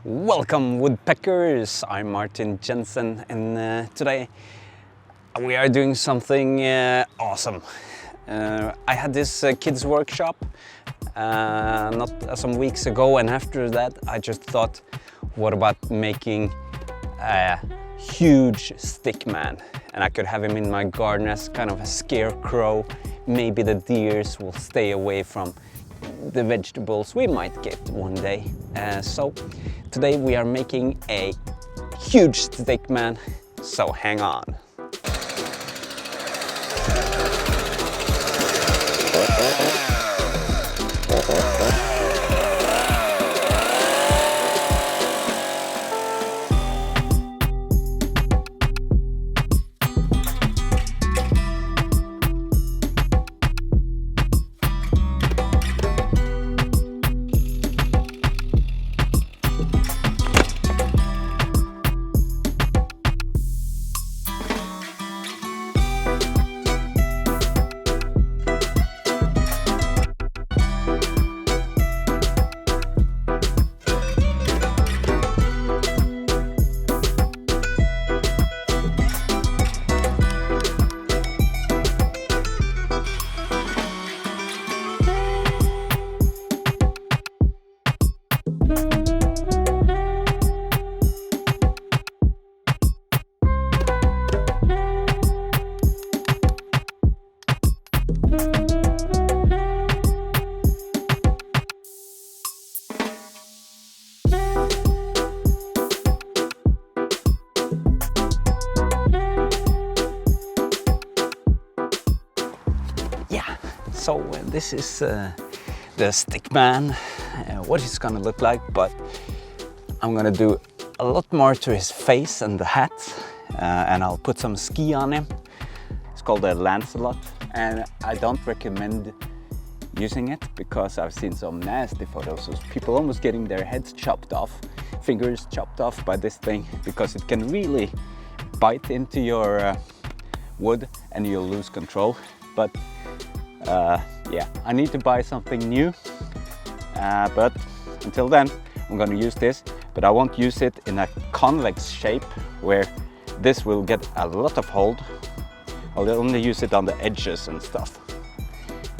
Welcome woodpeckers, I'm Martin Jensen and today we are doing something awesome. I had this kids workshop not some weeks ago, and after that I just thought, what about making a huge stickman? And I could have him in my garden as kind of a scarecrow. Maybe the deers will stay away from the vegetables we might get one day. So today we are making a huge stickman, so hang on. So this is the stickman, what he's gonna look like, but I'm gonna do a lot more to his face and the hat, and I'll put some ski on him. It's called a Lancelot, and I don't recommend using it because I've seen some nasty photos of people almost getting their heads chopped off, fingers chopped off by this thing, because it can really bite into your wood and you'll lose control. But yeah, I need to buy something new, but until then I'm gonna use this, but I won't use it in a convex shape where this will get a lot of hold. I'll only use it on the edges and stuff,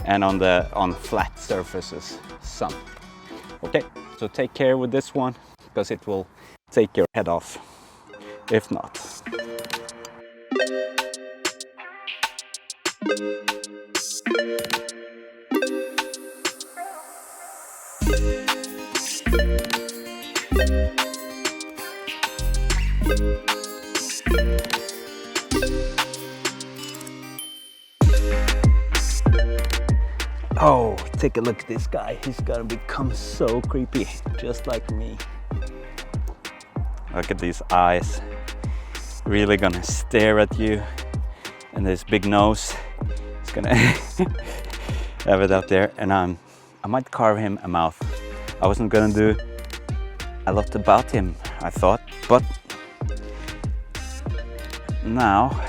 and on flat surfaces some. Okay, so take care with this one, because it will take your head off if not. Oh, take a look at this guy. He's gonna become so creepy, just like me. Look at these eyes. Really gonna stare at you. And this big nose. He's gonna have it out there. And I might carve him a mouth. I wasn't gonna do a lot about him, I thought, but now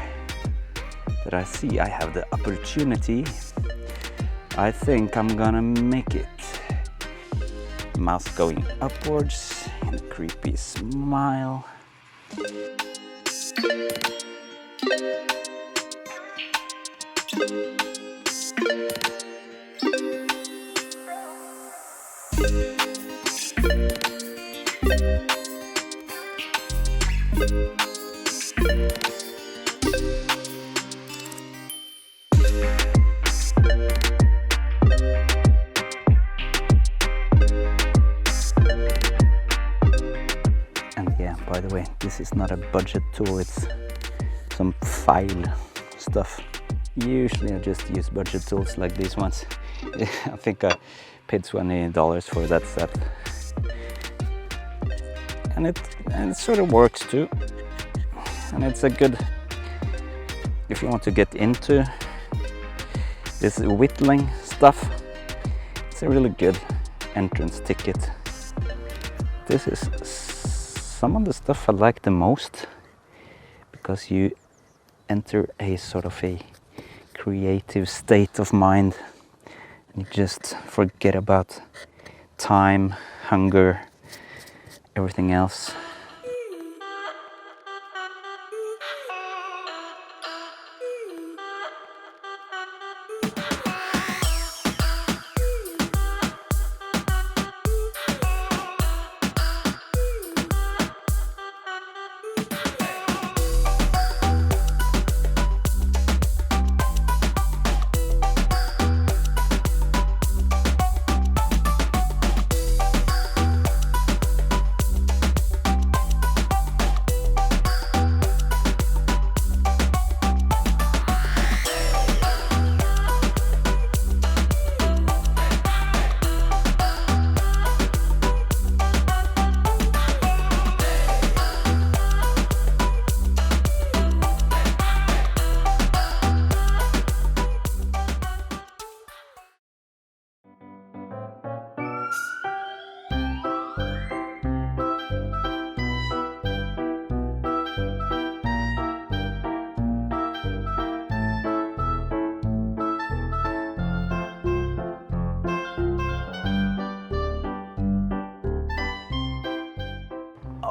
that I see I have the opportunity, I think I'm gonna make it. Mouth going upwards and a creepy smile. By the way, this is not a budget tool, it's some file stuff. Usually I just use budget tools like these ones. I think I paid $20 for that set. And it sort of works too. And it's a good, if you want to get into this whittling stuff, it's a really good entrance ticket. This is some of the stuff I like the most, because you enter a sort of a creative state of mind and you just forget about time, hunger, everything else.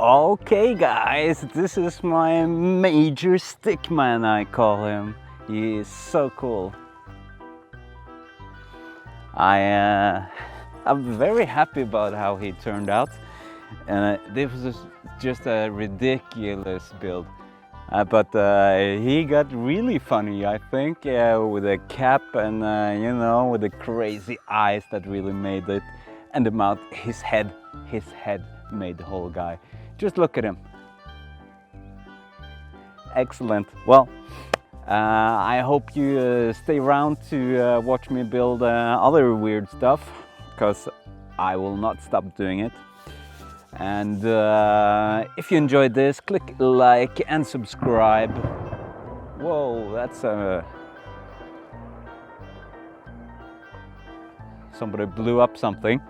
Okay guys, this is my Major Stickman, I call him. He is so cool. I'm very happy about how he turned out. This was just a ridiculous build. But he got really funny, I think, with a cap and, you know, with the crazy eyes that really made it. And the mouth, his head made the whole guy. Just look at him. Excellent. Well, I hope you stay around to watch me build other weird stuff, because I will not stop doing it. And if you enjoyed this, click like and subscribe. Whoa, that's somebody blew up something.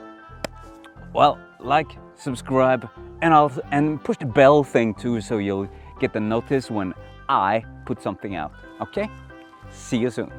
Well, like, subscribe, and push the bell thing too, so you'll get the notice when I put something out. Okay? See you soon.